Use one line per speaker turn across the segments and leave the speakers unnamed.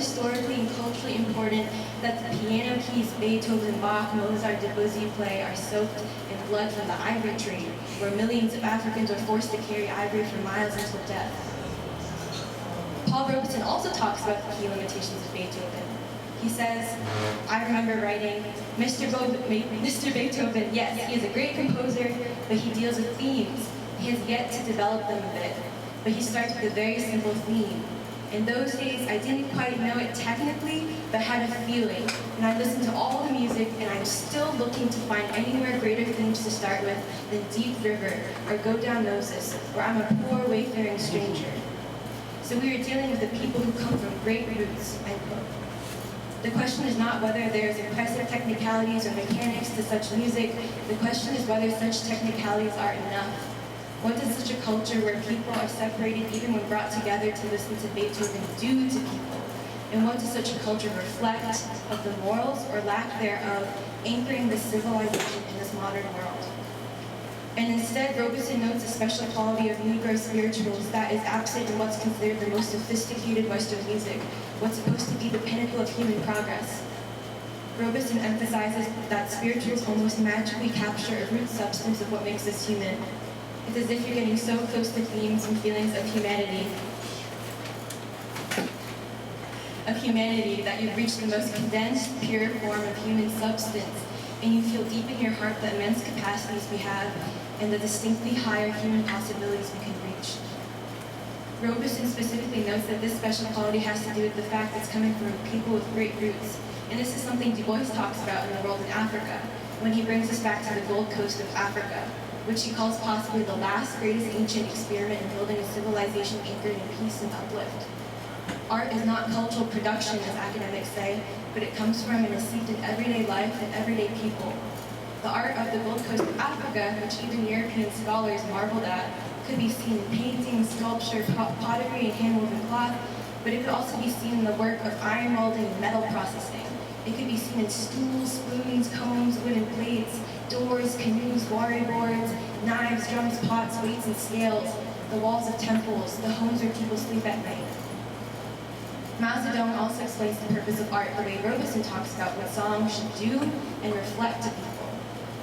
historically and culturally important that the piano keys Beethoven, Bach, Mozart, Debussy play are soaked in blood from the ivory trade, where millions of Africans were forced to carry ivory for miles until death. Paul Robeson also talks about the key limitations of Beethoven. He says, I remember writing, Mr. Beethoven, yes, he is a great composer, but he deals with themes. He has yet to develop them a bit, but he starts with a very simple theme. In those days, I didn't quite know it technically, but had a feeling. And I listened to all the music, and I'm still looking to find anywhere greater themes to start with than Deep River or Go Down Moses, where I'm a poor wayfaring stranger. So we are dealing with the people who come from great roots, end quote. The question is not whether there is impressive technicalities or mechanics to such music. The question is whether such technicalities are enough. What does such a culture where people are separated even when brought together to listen to Beethoven do to people? And what does such a culture reflect of the morals or lack thereof anchoring this civilization in this modern world? And instead, Robeson notes a special quality of Negro spirituals that is absent in what's considered the most sophisticated Western music, what's supposed to be the pinnacle of human progress. Robeson emphasizes that spirituals almost magically capture a root substance of what makes us human. It's as if you're getting so close to themes and feelings of humanity that you've reached the most condensed, pure form of human substance, and you feel deep in your heart the immense capacities we have and the distinctly higher human possibilities we can reach. Robeson specifically notes that this special quality has to do with the fact that it's coming from people with great roots, and this is something Du Bois talks about in The World in Africa, when he brings us back to the Gold Coast of Africa, which he calls possibly the last greatest ancient experiment in building a civilization anchored in peace and uplift. Art is not cultural production, as academics say, but it comes from and is seeped in everyday life and everyday people. The art of the Gold Coast of Africa, which even European scholars marveled at, could be seen in painting, sculpture, pottery, and hand-woven cloth, but it could also be seen in the work of iron molding and metal processing. It could be seen in stools, spoons, combs, wooden plates, doors, canoes, warrior boards, knives, drums, pots, weights, and scales, the walls of temples, the homes where people sleep at night. Mao Zedong also explains the purpose of art the way Robeson talks about what songs should do and reflect to people.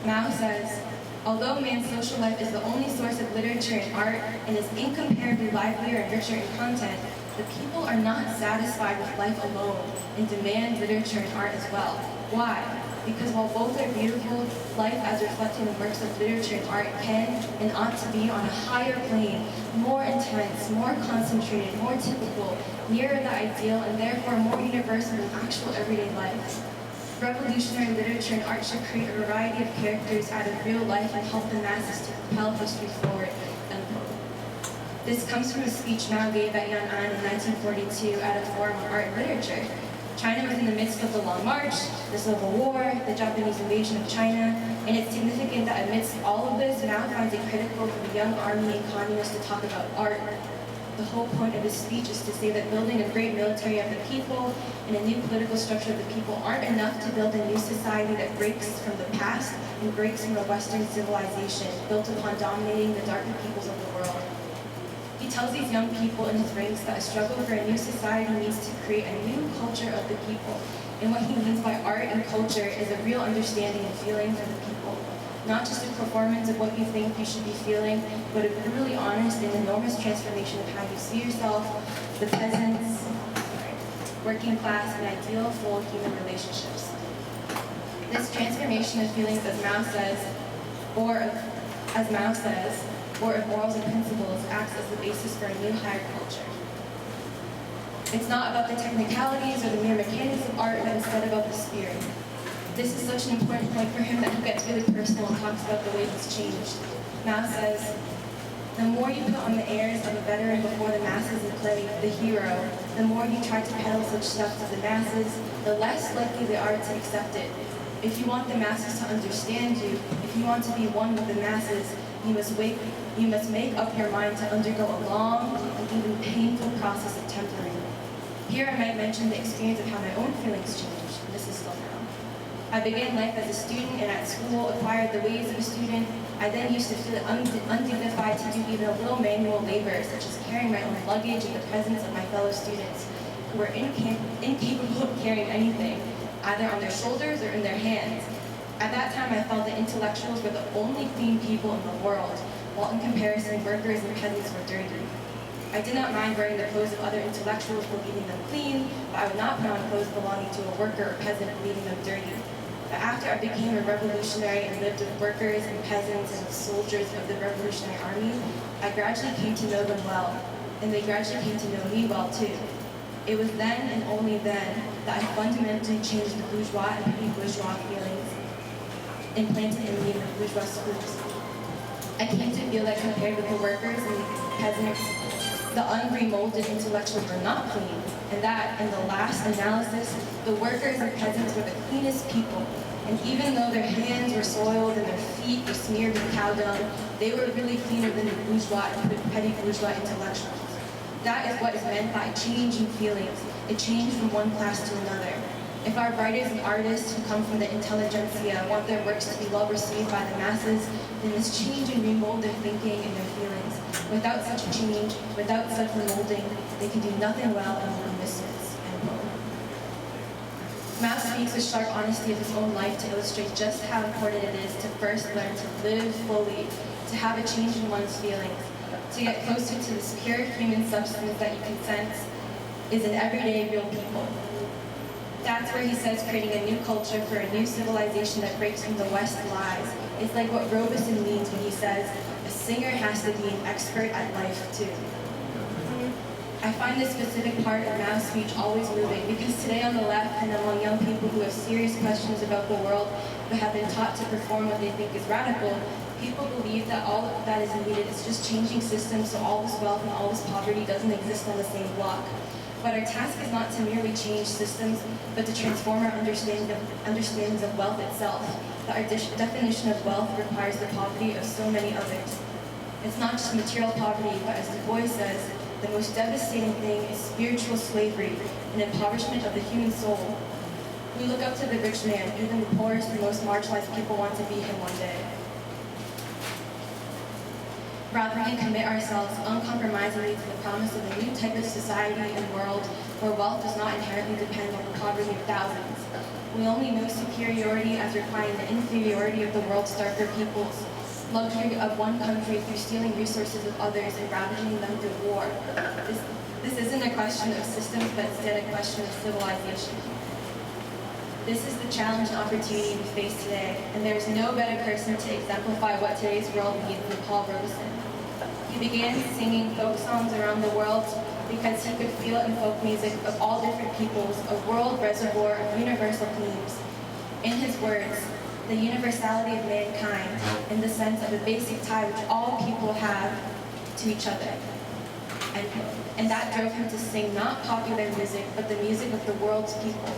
Mao says, although man's social life is the only source of literature and art and is incomparably livelier and richer in content, the people are not satisfied with life alone and demand literature and art as well. Why? Because while both are beautiful, life as reflected in works of literature and art can and ought to be on a higher plane, more intense, more concentrated, more typical, nearer the ideal, and therefore more universal than actual everyday life. Revolutionary literature and art should create a variety of characters out of real life and help the masses to propel history forward. Unquote. This comes from a speech Mao gave at Yan'an in 1942 at a forum on art and literature. China was in the midst of the Long March, the Civil War, the Japanese invasion of China, and it's significant that amidst all of this, Mao finds it critical for the young army and communists to talk about art. The whole point of his speech is to say that building a great military of the people and a new political structure of the people aren't enough to build a new society that breaks from the past and breaks from a Western civilization built upon dominating the darker peoples of the world. He tells these young people in his ranks that a struggle for a new society needs to create a new culture of the people. And what he means by art and culture is a real understanding and feeling for the people. Not just a performance of what you think you should be feeling, but a brutally honest and enormous transformation of how you see yourself, the peasants, working class, and ideal full human relationships. This transformation of feelings, as Mao says, or of morals and principles, acts as the basis for a new higher culture. It's not about the technicalities or the mere mechanics of art, but instead about the spirit. This is such an important point for him that he gets really personal and talks about the way he's changed. Mao says, the more you put on the airs of a veteran before the masses and play the hero, the more you try to peddle such stuff to the masses, the less likely they are to accept it. If you want the masses to understand you, if you want to be one with the masses, you must make up your mind to undergo a long and even painful process of tempering. Here I might mention the experience of how my own feelings changed, and this is still now. I began life as a student and at school acquired the ways of a student. I then used to feel undignified to do even a little manual labor, such as carrying my own luggage in the presence of my fellow students. who were incapable of carrying anything, either on their shoulders or in their hands. At that time, I felt that intellectuals were the only clean people in the world, while in comparison, workers and peasants were dirty. I did not mind wearing the clothes of other intellectuals believing them clean, but I would not put on clothes belonging to a worker or peasant believing them dirty. But after I became a revolutionary and lived with workers and peasants and with soldiers of the Revolutionary Army, I gradually came to know them well, and they gradually came to know me well too. It was then and only then that I fundamentally changed the bourgeois and petty-bourgeois feelings implanted in me in the bourgeois schools. I came to feel that compared with the workers and peasants, the unremolded intellectuals were not clean, and that, in the last analysis, the workers and peasants were the cleanest people. And even though their hands were soiled and their feet were smeared with cow dung, they were really cleaner than the bourgeois and petty bourgeois intellectuals. That is what is meant by changing feelings. It changed from one class to another. If our writers and artists who come from the intelligentsia want their works to be well received by the masses, then this change and remold their thinking and their feelings. Without such a change, without such remolding, they can do nothing well and will be misfits. End quote. Mao speaks with sharp honesty of his own life to illustrate just how important it is to first learn to live fully, to have a change in one's feelings, to get closer to this pure human substance that you can sense is an everyday real people. That's where he says creating a new culture for a new civilization that breaks from the West lies. It's like what Robeson means when he says, a singer has to be an expert at life too. I find this specific part of Mao's speech always moving because today on the left and among young people who have serious questions about the world but have been taught to perform what they think is radical, people believe that all that is needed is just changing systems so all this wealth and all this poverty doesn't exist on the same block. But our task is not to merely change systems, but to transform our understandings of wealth itself. That our definition of wealth requires the poverty of so many others. It's not just material poverty, but as Du Bois says, the most devastating thing is spiritual slavery and impoverishment of the human soul. We look up to the rich man, even the poorest and most marginalized people want to be him one day. Rather, we commit ourselves uncompromisingly to the promise of a new type of society and world where wealth does not inherently depend on the poverty of thousands. We only know superiority as requiring the inferiority of the world's darker peoples, luxury of one country through stealing resources of others and ravaging them through war. This isn't a question of systems, but instead a question of civilization. This is the challenge and opportunity we face today, and there is no better person to exemplify what today's world needs than Paul Robeson. He began singing folk songs around the world because he could feel in folk music of all different peoples a world reservoir of universal themes. In his words, the universality of mankind in the sense of a basic tie which all people have to each other. And that drove him to sing not popular music, but the music of the world's people.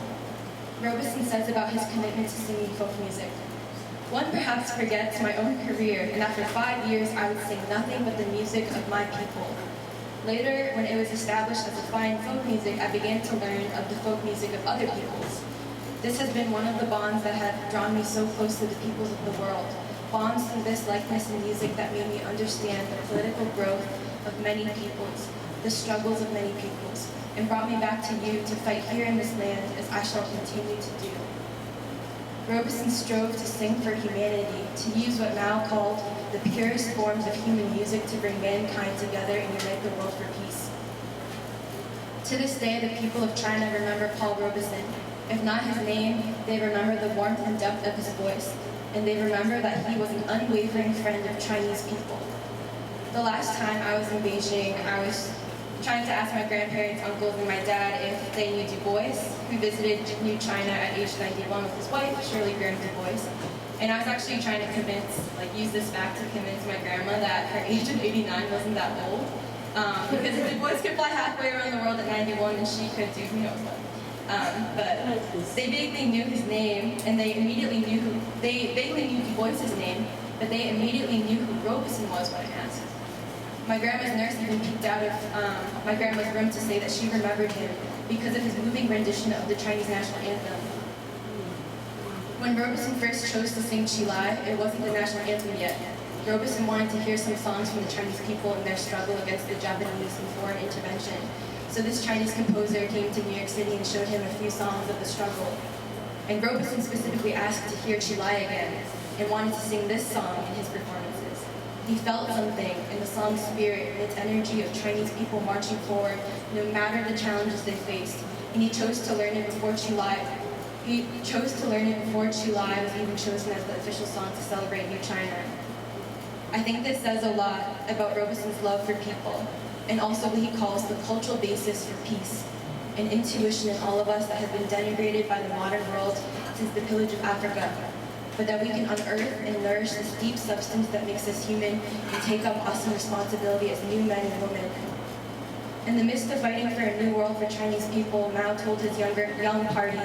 Robeson says about his commitment to singing folk music. One perhaps forgets my own career, and after 5 years I would sing nothing but the music of my people. Later, when it was established as a fine folk music, I began to learn of the folk music of other peoples. This has been one of the bonds that have drawn me so close to the peoples of the world, bonds through this likeness in music that made me understand the political growth of many peoples, the struggles of many peoples, and brought me back to you to fight here in this land as I shall continue to do. Robeson strove to sing for humanity, to use what Mao called the purest forms of human music to bring mankind together and unite the world for peace. To this day, the people of China remember Paul Robeson. If not his name, they remember the warmth and depth of his voice, and they remember that he was an unwavering friend of Chinese people. The last time I was in Beijing, I was trying to ask my grandparents, uncles, and my dad if they knew Du Bois, who visited New China at age 91 with his wife, Shirley Graham Du Bois. And I was actually trying to use this fact to convince my grandma that her age of 89 wasn't that old. Because if Du Bois could fly halfway around the world at 91, then she could do who knows what. But they vaguely knew his name, and they immediately knew they vaguely knew Du Bois' name, but they immediately knew who Robeson was when I asked. My grandma's nurse even peeked out of my grandma's room to say that she remembered him because of his moving rendition of the Chinese national anthem. When Robeson first chose to sing Chi Lai, it wasn't the national anthem yet. Robeson wanted to hear some songs from the Chinese people in their struggle against the Japanese and foreign intervention. So this Chinese composer came to New York City and showed him a few songs of the struggle. And Robeson specifically asked to hear Chilai again and wanted to sing this song in his performances. He felt something in the song's spirit and its energy of Chinese people marching forward no matter the challenges they faced. And he chose to learn it before Chilai. He chose to learn it before Chilai was even chosen as the official song to celebrate New China. I think this says a lot about Robeson's love for people, and also what he calls the cultural basis for peace, an intuition in all of us that has been denigrated by the modern world since the pillage of Africa, but that we can unearth and nourish this deep substance that makes us human and take up awesome responsibility as new men and women. In the midst of fighting for a new world for Chinese people, Mao told his young party,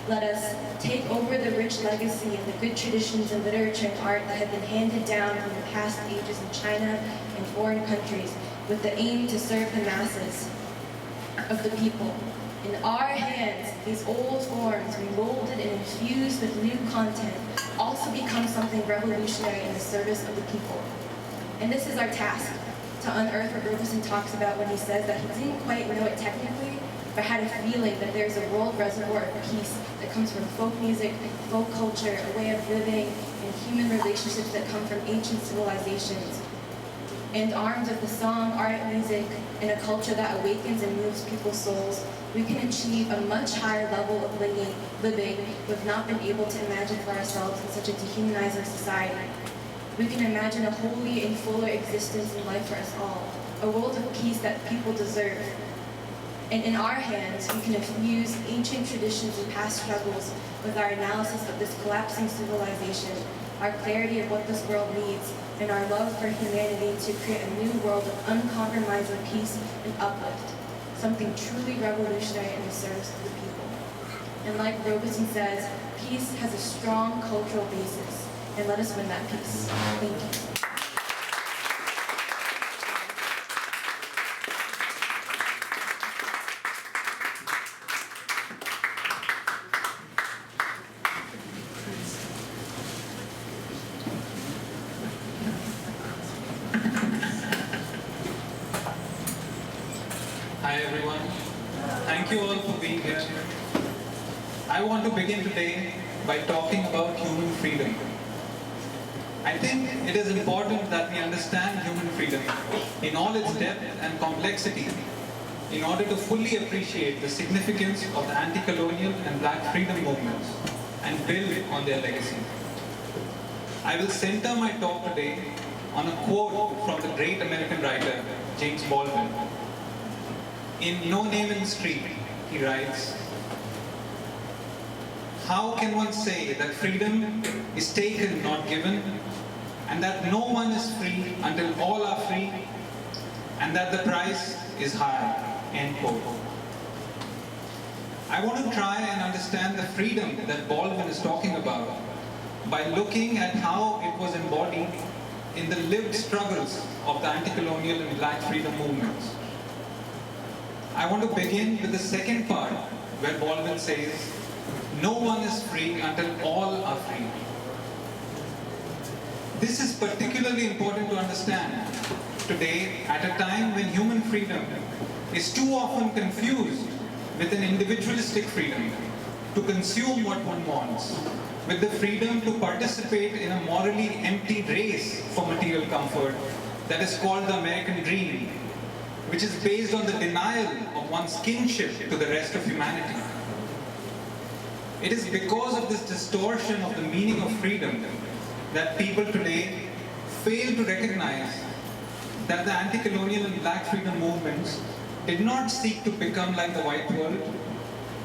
"Let us take over the rich legacy and the good traditions in literature and art that have been handed down from the past ages in China and foreign countries with the aim to serve the masses of the people. In our hands, these old forms, remolded and infused with new content, also become something revolutionary in the service of the people." And this is our task, to unearth what Robeson talks about when he says that he didn't quite know it technically, but had a feeling that there's a world reservoir of peace that comes from folk music, folk culture, a way of living, and human relationships that come from ancient civilizations. And armed with the song, art, music, and a culture that awakens and moves people's souls, we can achieve a much higher level of living we've not been able to imagine for ourselves in such a dehumanizing society. We can imagine a holy and fuller existence in life for us all, a world of peace that people deserve. And in our hands, we can infuse ancient traditions and past struggles with our analysis of this collapsing civilization, our clarity of what this world needs, and our love for humanity to create a new world of uncompromising peace and uplift, something truly revolutionary in the service of the people. And like Robeson says, peace has a strong cultural basis, and let us win that peace. Thank you.
Hi everyone, thank you all for being here. I want to begin today by talking about human freedom. I think it is important that we understand human freedom in all its depth and complexity in order to fully appreciate the significance of the anti-colonial and black freedom movements and build on their legacy. I will center my talk today on a quote from the great American writer James Baldwin. In No Name in the Street, he writes, "How can one say that freedom is taken, not given, and that no one is free until all are free, and that the price is high?" End quote. I want to try and understand the freedom that Baldwin is talking about by looking at how it was embodied in the lived struggles of the anti-colonial and black freedom movements. I want to begin with the second part, where Baldwin says, "No one is free until all are free." This is particularly important to understand today at a time when human freedom is too often confused with an individualistic freedom to consume what one wants, with the freedom to participate in a morally empty race for material comfort that is called the American dream, which is based on the denial of one's kinship to the rest of humanity. It is because of this distortion of the meaning of freedom that people today fail to recognize that the anti-colonial and black freedom movements did not seek to become like the white world,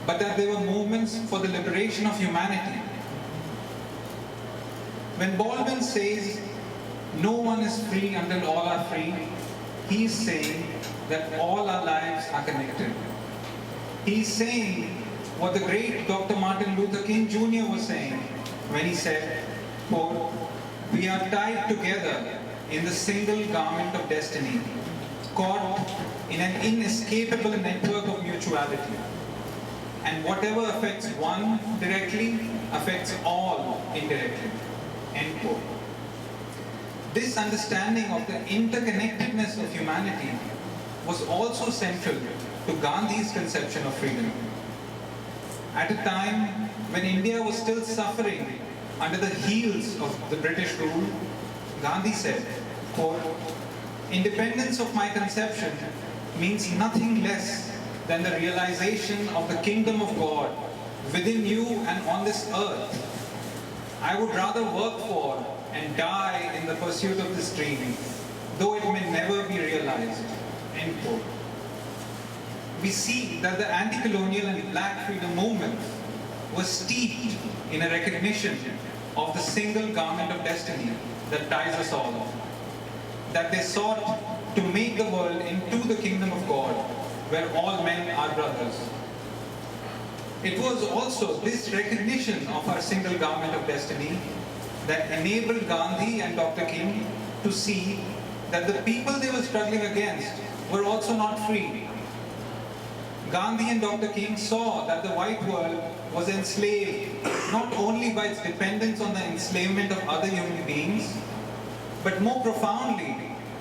but that they were movements for the liberation of humanity. When Baldwin says, "No one is free until all are free," he is saying that all our lives are connected. He is saying what the great Dr. Martin Luther King Jr. was saying when he said, quote, "We are tied together in the single garment of destiny, caught in an inescapable network of mutuality. And whatever affects one directly affects all indirectly." End quote. This understanding of the interconnectedness of humanity was also central to Gandhi's conception of freedom. At a time when India was still suffering under the heels of the British rule, Gandhi said, quote, "Independence of my conception means nothing less than the realization of the kingdom of God within you and on this earth. I would rather work for and die in the pursuit of this dream, though it may never be realized." End quote. We see that the anti-colonial and black freedom movement was steeped in a recognition of the single garment of destiny that ties us all, that they sought to make the world into the kingdom of God, where all men are brothers. It was also this recognition of our single garment of destiny that enabled Gandhi and Dr. King to see that the people they were struggling against were also not free. Gandhi and Dr. King saw that the white world was enslaved not only by its dependence on the enslavement of other human beings, but more profoundly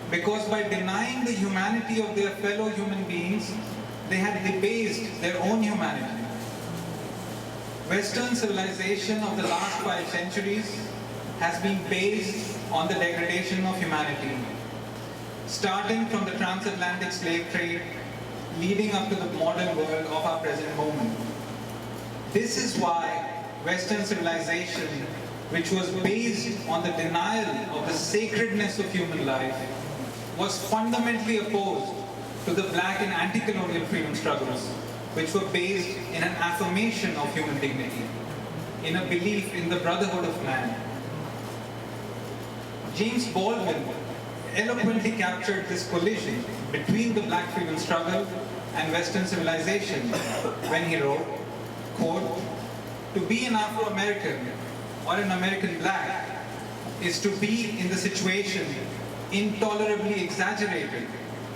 because by denying the humanity of their fellow human beings, they had debased their own humanity. Western civilization of the last 5 centuries has been based on the degradation of humanity, starting from the transatlantic slave trade, leading up to the modern world of our present moment. This is why Western civilization, which was based on the denial of the sacredness of human life, was fundamentally opposed to the black and anti-colonial freedom struggles, which were based in an affirmation of human dignity, in a belief in the brotherhood of man. James Baldwin eloquently captured this collision between the black freedom struggle and Western civilization when he wrote, quote, "To be an Afro-American or an American black is to be in the situation intolerably exaggerated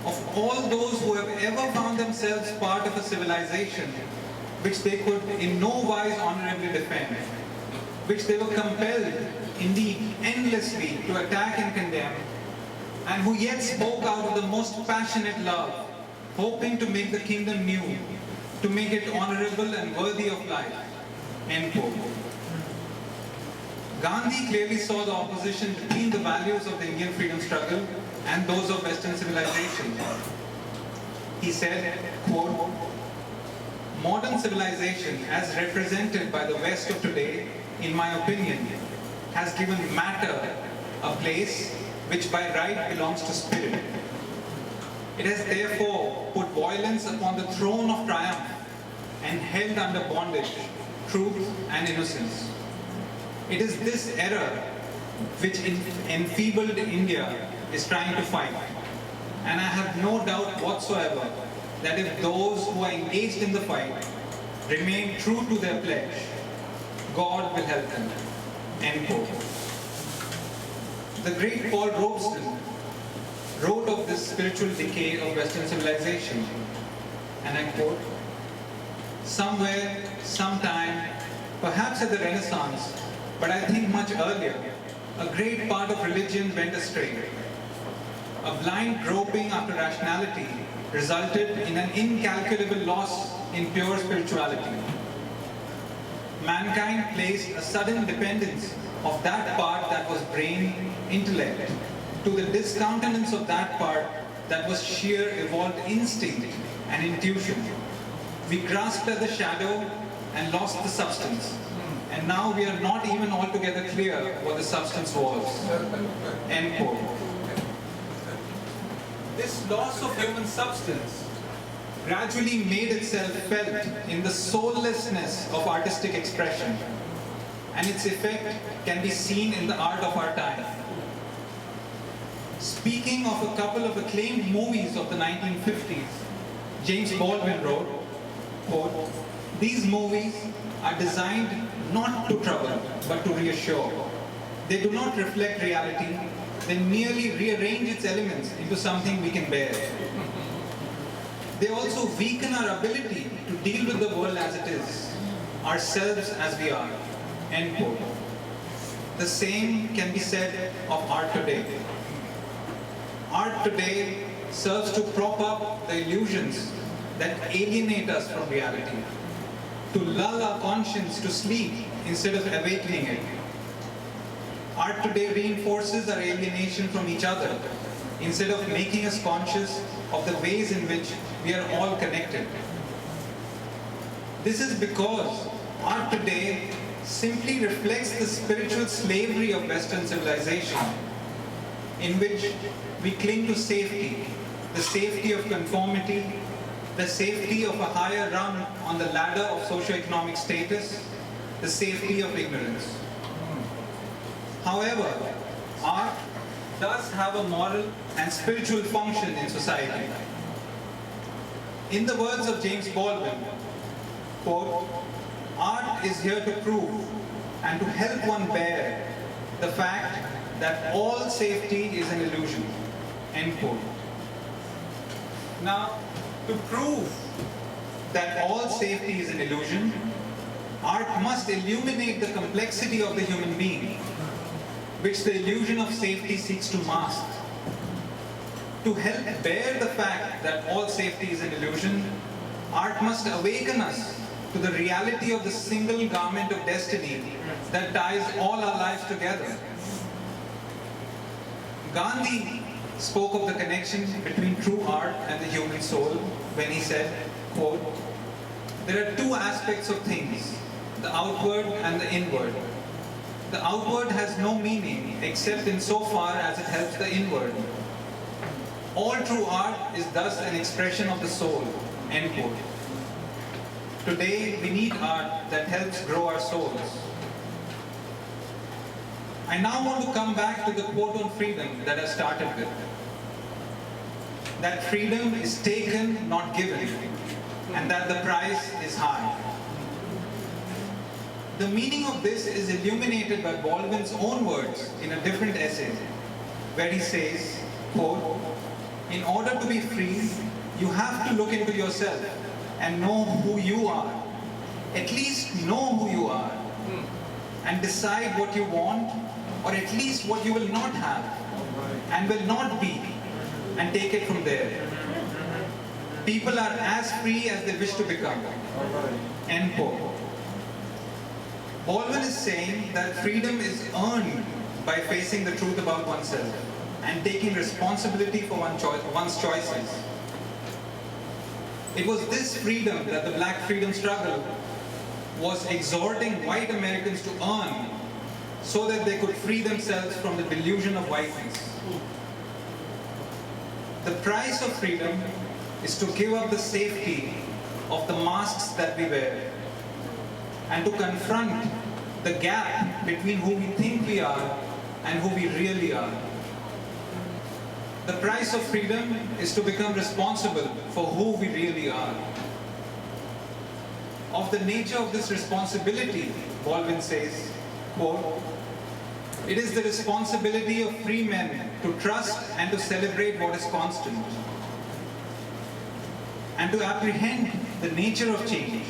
of all those who have ever found themselves part of a civilization which they could in no wise honorably defend, which they were compelled, indeed endlessly, to attack and condemn, and who yet spoke out of the most passionate love, hoping to make the kingdom new, to make it honorable and worthy of life." End quote. Gandhi clearly saw the opposition between the values of the Indian freedom struggle and those of Western civilization. He said, quote, "Modern civilization, as represented by the West of today, in my opinion, has given matter a place which by right belongs to spirit. It has therefore put violence upon the throne of triumph and held under bondage truth and innocence. It is this error which enfeebled India is trying to fight. And I have no doubt whatsoever that if those who are engaged in the fight remain true to their pledge, God will help them." End quote. The great Paul Robeson wrote of this spiritual decay of Western civilization, and I quote, "Somewhere, sometime, perhaps at the Renaissance, but I think much earlier, a great part of religion went astray. A blind groping after rationality resulted in an incalculable loss in pure spirituality. Mankind placed a sudden dependence of that part that was brain, intellect, to the discountenance of that part that was sheer evolved instinct and intuition. We grasped at the shadow and lost the substance. And now we are not even altogether clear what the substance was." End quote. This loss of human substance gradually made itself felt in the soullessness of artistic expression, and its effect can be seen in the art of our time. Speaking of a couple of acclaimed movies of the 1950s, James Baldwin wrote, quote, "These movies are designed not to trouble, but to reassure. They do not reflect reality, they merely rearrange its elements into something we can bear. They also weaken our ability to deal with the world as it is, ourselves as we are." End quote. The same can be said of art today. Art today serves to prop up the illusions that alienate us from reality, to lull our conscience to sleep instead of awakening it. Art today reinforces our alienation from each other instead of making us conscious of the ways in which we are all connected. This is because art today simply reflects the spiritual slavery of Western civilization, in which we cling to safety, the safety of conformity, the safety of a higher rung on the ladder of socioeconomic status, the safety of ignorance. However, art does have a moral and spiritual function in society. In the words of James Baldwin, quote, "Art is here to prove and to help one bear the fact that all safety is an illusion," end quote. Now, to prove that all safety is an illusion, art must illuminate the complexity of the human being, which the illusion of safety seeks to mask. To help bear the fact that all safety is an illusion, art must awaken us to the reality of the single garment of destiny that ties all our lives together. Gandhi spoke of the connection between true art and the human soul when he said, quote, "There are two aspects of things, the outward and the inward. The outward has no meaning except insofar as it helps the inward. All true art is thus an expression of the soul," end quote. Today, we need art that helps grow our souls. I now want to come back to the quote on freedom that I started with. That freedom is taken, not given, and that the price is high. The meaning of this is illuminated by Baldwin's own words in a different essay, where he says, quote, "In order to be free, you have to look into yourself and know who you are. At least know who you are, and decide what you want, or at least what you will not have, and will not be, and take it from there. People are as free as they wish to become," end quote. Baldwin is saying that freedom is earned by facing the truth about oneself and taking responsibility for one's choices. It was this freedom that the Black freedom struggle was exhorting white Americans to earn so that they could free themselves from the delusion of whiteness. The price of freedom is to give up the safety of the masks that we wear and to confront the gap between who we think we are and who we really are. The price of freedom is to become responsible for who we really are. Of the nature of this responsibility, Baldwin says, quote, "It is the responsibility of free men to trust and to celebrate what is constant, and to apprehend the nature of change,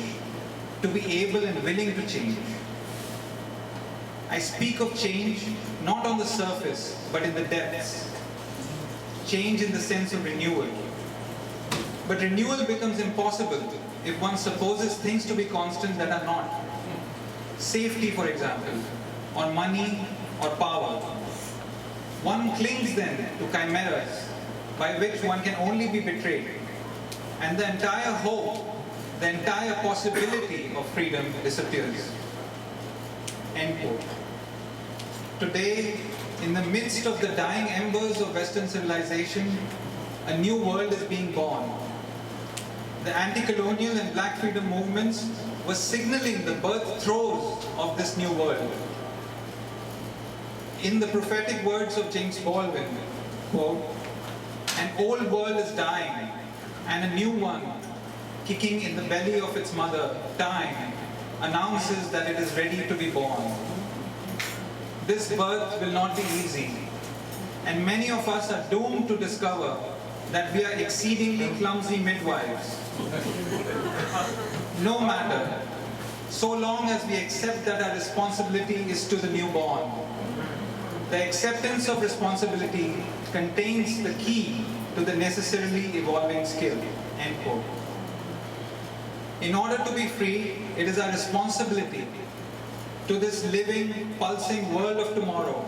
to be able and willing to change. I speak of change not on the surface, but in the depths. Change in the sense of renewal. But renewal becomes impossible if one supposes things to be constant that are not. Safety, for example, or money, or power. One clings then to chimeras by which one can only be betrayed, and the entire hope, the entire possibility of freedom disappears." End quote. Today, in the midst of the dying embers of Western civilization, a new world is being born. The anti-colonial and Black freedom movements were signaling the birth throes of this new world. In the prophetic words of James Baldwin, quote, "An old world is dying, and a new one, kicking in the belly of its mother, time, announces that it is ready to be born. This birth will not be easy, and many of us are doomed to discover that we are exceedingly clumsy midwives. No matter, so long as we accept that our responsibility is to the newborn. The acceptance of responsibility contains the key to the necessarily evolving skill." End quote. In order to be free, it is our responsibility to this living, pulsing world of tomorrow,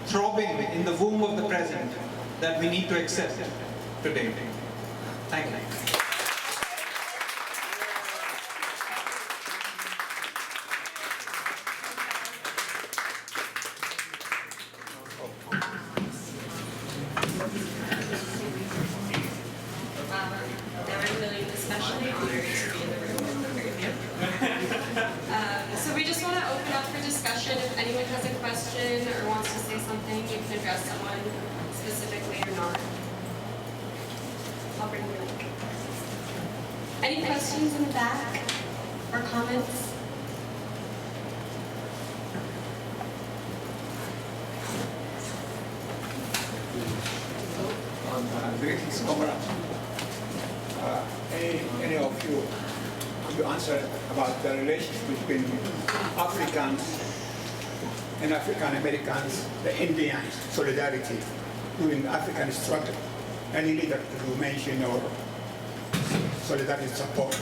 throbbing in the womb of the present, that we need to accept today. Thank you.
I'm really especially honored to be in the room with the three of you. So we just want to open up for discussion. If anyone has a question or wants to say something, you can address someone specifically or not. I'll bring you in. Any questions in the back or comments?
Greetings, comrade. Any of you could you answer about the relationship between Africans and African Americans, the Indians, solidarity during the African struggle? Any leader to mention or solidarity support?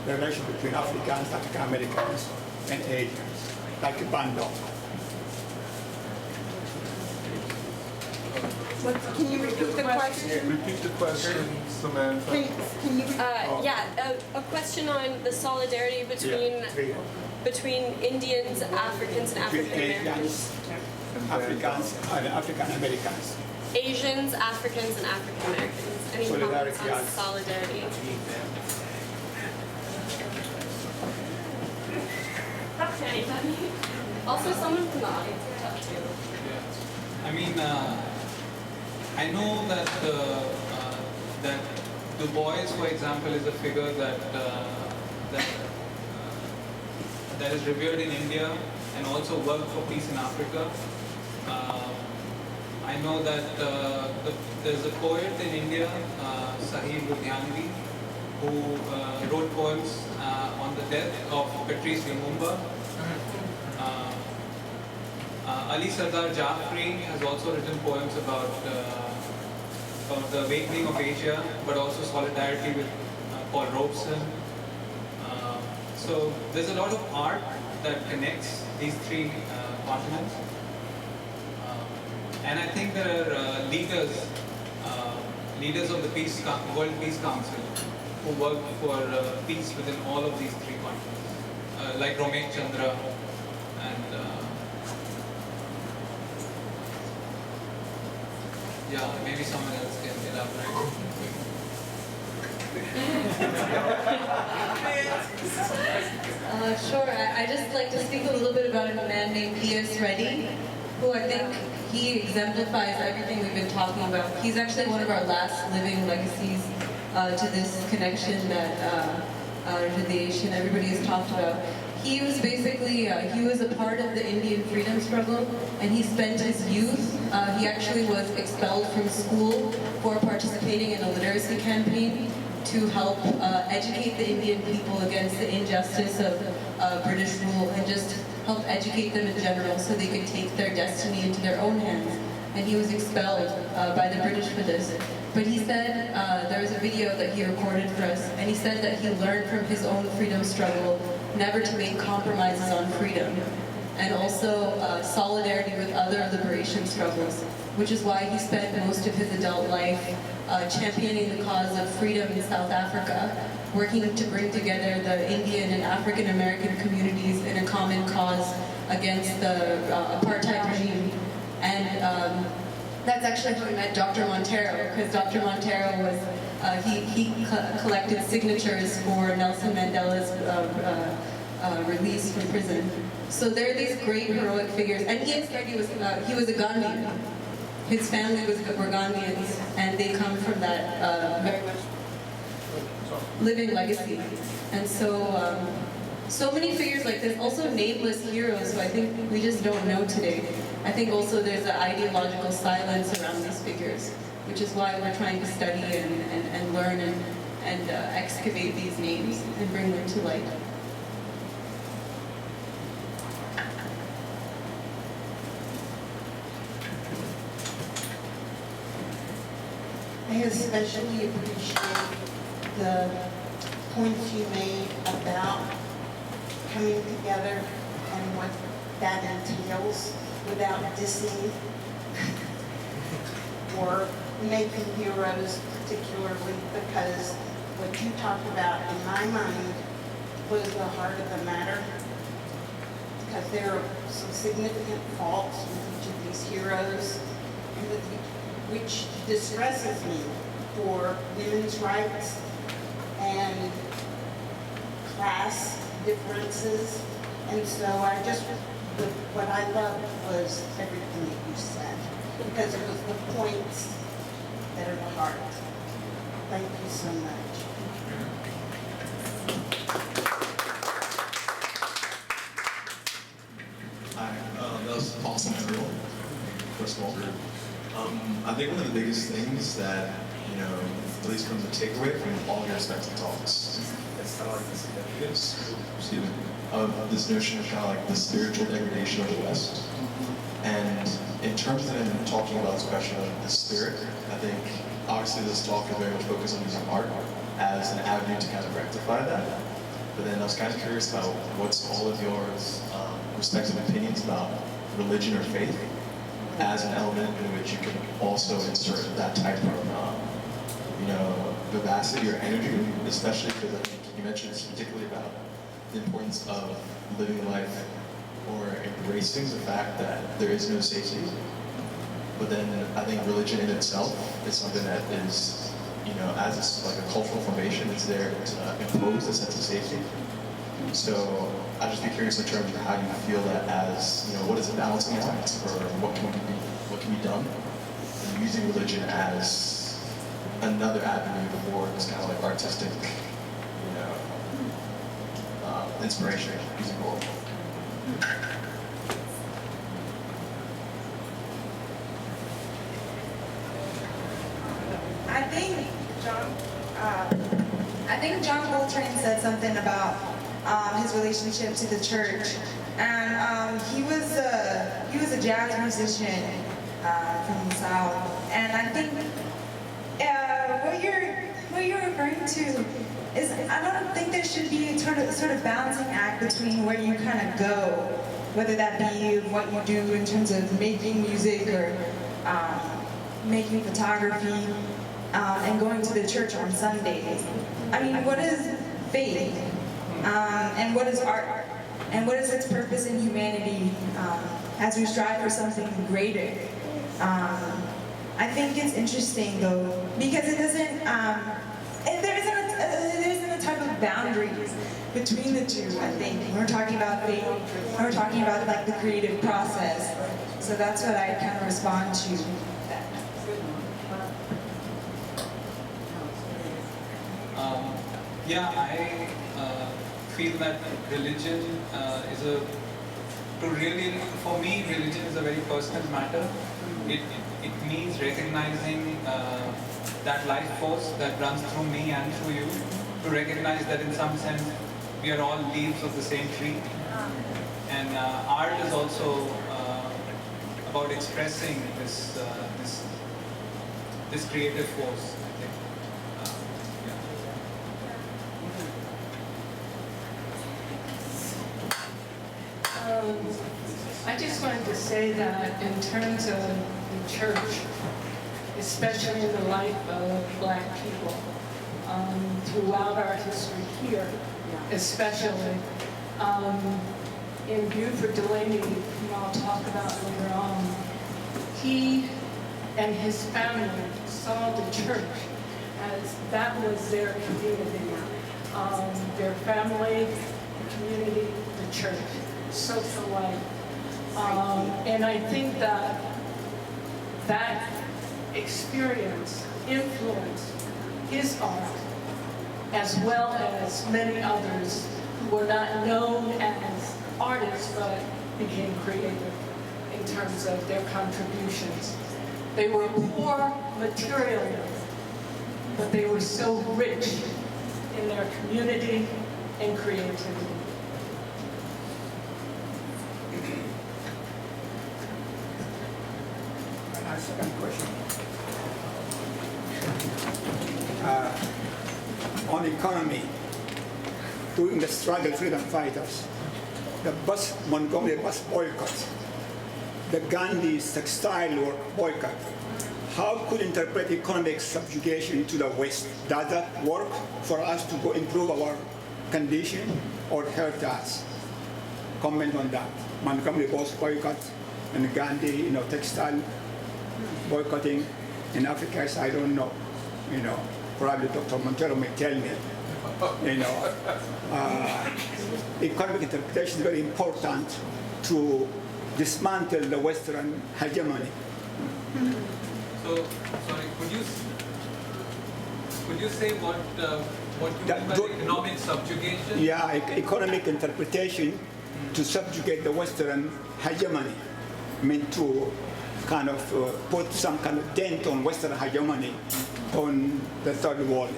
The relation between Africans, African Americans, and Asians, like a bundle.
Can you repeat the question?
Repeat the question, Samantha.
Can you?
A question on the solidarity between Indians, Africans, and
Between
African Americans.
Asians, Africans, and African Americans.
Asians, Africans, and African Americans. Any
Solidarity,
comments on
yes.
solidarity? Anybody? Also, someone from the audience can talk too.
I mean, I know that that Du Bois, for example, is a figure that is revered in India and also worked for peace in Africa. I know that there's a poet in India, Sahib Ludhianvi, who wrote poems on the death of Patrice Lumumba. Ali Sardar Jafri has also written poems about the awakening of Asia, but also solidarity with Paul Robeson. So there's a lot of art that connects these three continents. And I think there are leaders of the World Peace Council who work for peace within all of these three continents, like Romesh Chandra and yeah, maybe someone else can elaborate.
Sure. I just like to speak a little bit about a man named P.S. Reddy, who I think he exemplifies everything we've been talking about. He's actually one of our last living legacies to this connection that Hridesh and everybody has talked about. He was basically, he was a part of the Indian freedom struggle, and he spent his youth, he actually was expelled from school for participating in a literacy campaign to help educate the Indian people against the injustice of British rule, and just help educate them in general so they could take their destiny into their own hands. And he was expelled by the British for this. But he said, there was a video that he recorded for us, and he said that he learned from his own freedom struggle never to make compromises on freedom, and also solidarity with other liberation struggles, which is why he spent most of his adult life championing the cause of freedom in South Africa, working to bring together the Indian and African American communities in a common cause against the apartheid regime. And that's actually how we met Dr. Montero, because Dr. Montero was, he collected signatures for Nelson Mandela's release from prison. So there are these great heroic figures, and he had said he was a Gandhian. His family were Gandhians, and they come from that very much living legacy. And so, so many figures like this, also nameless heroes who I think we just don't know today. I think also there's an ideological silence around these figures, which is why we're trying to study and learn and excavate these names and bring them to light.
I especially appreciate the points you made about coming together and what that entails without dissing or making heroes, particularly because what you talked about in my mind was the heart of the matter, because there are some significant faults with each of these heroes, and which distresses me for women's rights and class differences. And so what I loved was everything that you said, because it was the points that are the heart. Thank you so much.
Hi, that was awesome, everyone. First of all, I think one of the biggest things that, at least from the takeaway from all your respective talks, is kind of like the significance, of this notion of kind of like the spiritual degradation of the West. And in terms of them talking about this question of the spirit, I think obviously this talk is very much focused on using art as an avenue to kind of rectify that. But then I was kind of curious about what's all of your respective opinions about religion or faith as an element in which you can also insert that type of, vivacity or energy, especially because I think you mentioned particularly about the importance of living life or embracing the fact that there is no safety. But then I think religion in itself is something that is, as like a cultural formation, it's there to impose a sense of safety. So I'd just be curious in terms of how you feel that as, what is a balancing act, or what can be done, and using religion as another avenue for this kind of like artistic, inspiration using gold.
I think John Coltrane said something about his relationship to the church, and he was a jazz musician from the South, and I think what you're referring to is, I don't think there should be a sort of balancing act between where you kind of go, whether that be what you do in terms of making music or making photography, and going to the church on Sundays. I mean, what is faith? And what is art? And what is its purpose in humanity as we strive for something greater? I think it's interesting though, because it doesn't, there isn't a type of boundaries between the two, I think. When we're talking about faith, when we're talking about like the creative process. So that's what I kind of respond to.
I feel that religion for me, religion is a very personal matter. It means recognizing that life force that runs through me and through you, to recognize that in some sense we are all leaves of the same tree. And art is also about expressing this creative force, I think.
I just wanted to say that in terms of the church, especially in the life of Black people, throughout our history here, especially, in Buford Delaney, whom I'll talk about later on, he and his family saw the church as that was their community. Their family, the community, the church, social life. And I think that that experience influenced his art, as well as many others who were not known as artists, but became creative in terms of their contributions. They were poor materially, but they were so rich in their community and creativity.
My second question. On economy, during the struggle, freedom fighters, the Montgomery bus boycott, the Gandhi's textile work boycott. How could interpret economic subjugation to the West? Does that work for us to go improve our condition or hurt us? Comment on that. Montgomery bus boycott and Gandhi, textile boycotting in Africa, I don't know. Probably Dr. Montero may tell me. Economic interpretation is very important to dismantle the Western hegemony.
So, sorry, could you say what you mean by economic subjugation?
Yeah, economic interpretation to subjugate the Western hegemony, meant to kind of put some kind of dent on Western hegemony on the third world.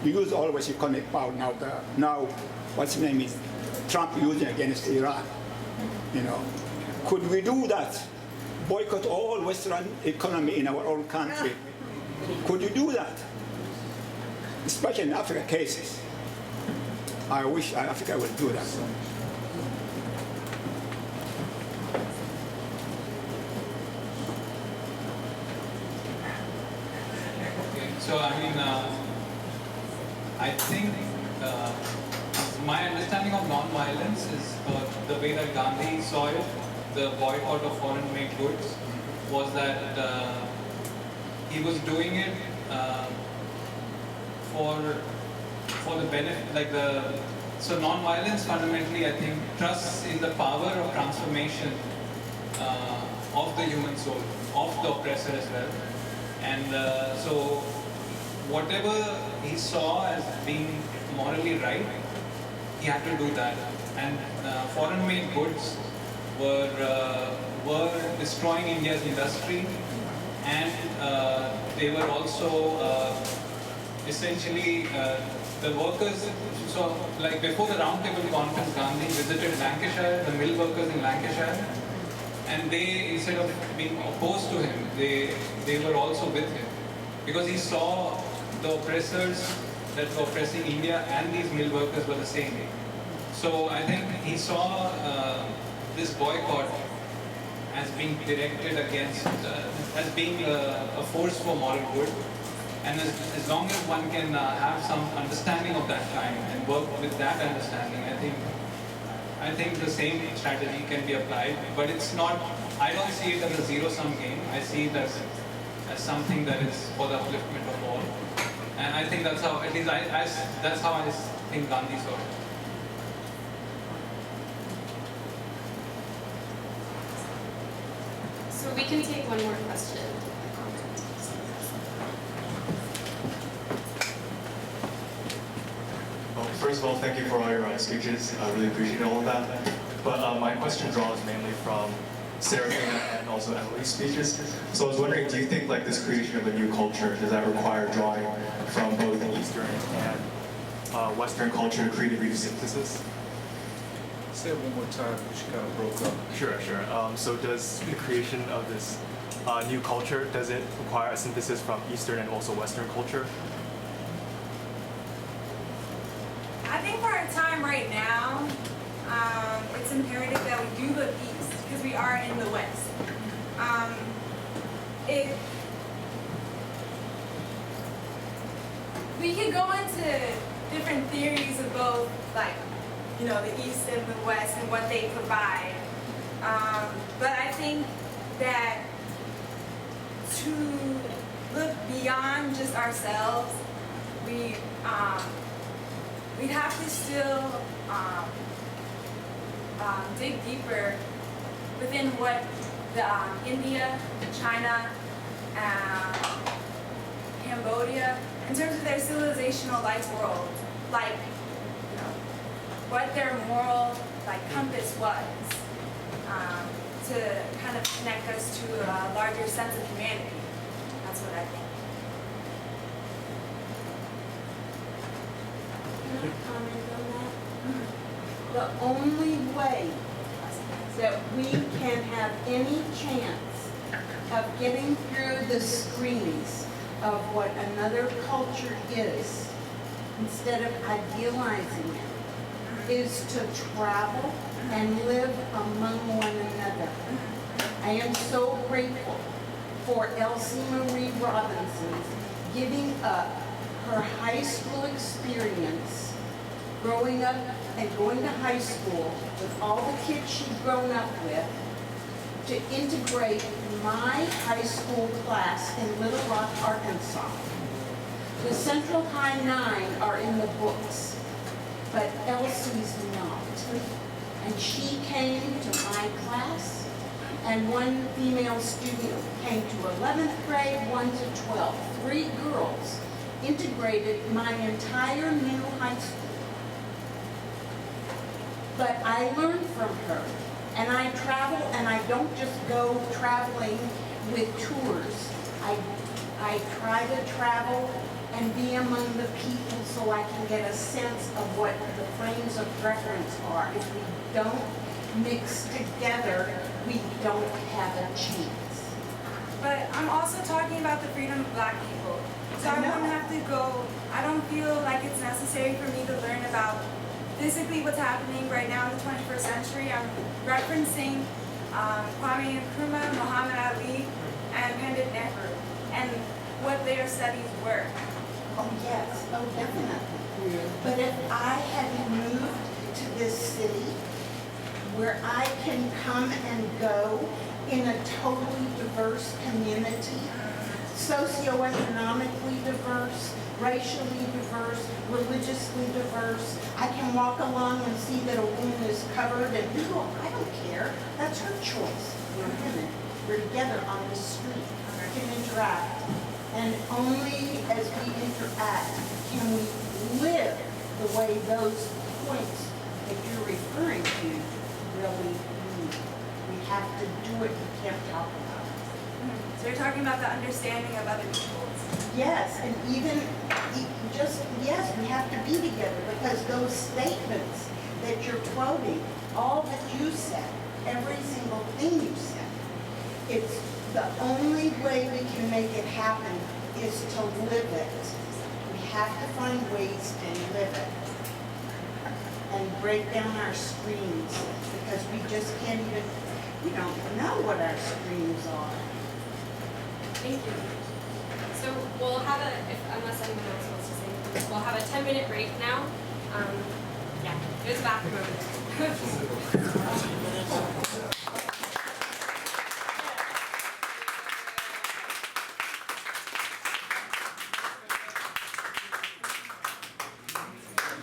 You use always economic power now. What's his name is Trump using against Iran. Could we do that? Boycott all Western economy in our own country. Could you do that? Especially in Africa cases. I wish Africa would do that.
So, I think my understanding of non-violence is the way that Gandhi saw it, the boycott of foreign-made goods, was that he was doing it for the benefit, so non-violence fundamentally, I think, trusts in the power of transformation of the human soul, of the oppressor as well. And so whatever he saw as being morally right, he had to do that. And foreign-made goods were destroying India's industry, and they were also essentially the workers. So, before the Roundtable Conference, Gandhi visited Lancashire, the mill workers in Lancashire, and they, instead of being opposed to him, they were also with him, because he saw the oppressors that were oppressing India and these mill workers were the same. So I think he saw this boycott as being directed against, as being a force for moral good. And as long as one can have some understanding of that kind and work with that understanding, I think the same strategy can be applied. But it's not, I don't see it as a zero-sum game. I see it as something that is for the upliftment of all. And I think that's how, at least that's how I think Gandhi saw it.
So we can take one more question.
Well, first of all, thank you for all your speeches. I really appreciate all of that. But my question draws mainly from Serafina and also Emily's speeches. So I was wondering, do you think this creation of a new culture, does that require drawing from both Eastern and Western culture to create a new synthesis?
Say it one more time, which kind of broke up.
Sure. So does the creation of this new culture, does it require a synthesis from Eastern and also Western culture?
I think for our time right now, it's imperative that we do look east because we are in the West. We could go into different theories of both, the East and the West and what they provide. But I think that to look beyond just ourselves, we'd have to still dig deeper within what India, China, Cambodia, in terms of their civilizational life world, what their moral compass was, to kind of connect us to a larger sense of humanity. That's what I think.
Can I comment on that? The only way that we can have any chance of getting through the screens of what another culture is, instead of idealizing it, is to travel and live among one another. I am so grateful for Elsie Marie Robinson's giving up her high school experience, growing up and going to high school with all the kids she'd grown up with, to integrate my high school class in Little Rock, Arkansas. The Central High 9 are in the books, but Elsie's not. And she came to my class, and one female student came to 11th grade, one to 12th. 3 girls integrated my entire new high school. But I learned from her, and I travel, and I don't just go traveling with tours. I try to travel and be among the people so I can get a sense of what the frames of reference are. If we don't mix together, we don't have a chance.
But I'm also talking about the freedom of Black people. So I won't have to go, I don't feel like it's necessary for me to learn about physically what's happening right now in the 21st century. I'm referencing Kwame Nkrumah, Muhammad Ali, and Pandit Nehru, and what their studies were.
Oh yes, oh definitely. But if I had moved to this city where I can come and go in a totally diverse community, socioeconomically diverse, racially diverse, religiously diverse. I can walk along and see that a woman is covered and, no, I don't care. That's her choice. We're women. We're together on the street. We can interact. And only as we interact can we live the way those points that you're referring to really mean. We have to do it. We can't talk about it.
So you're talking about the understanding of other peoples.
Yes, and even just, yes, we have to be together because those statements that you're quoting, all that you said, every single thing you said, it's the only way we can make it happen is to live it. We have to find ways to live it and break down our screens because we just can't even, we don't know what our screens are.
Thank you. So we'll have unless anyone else wants to say anything, we'll have a 10-minute break now. Yeah, there's a bathroom over there.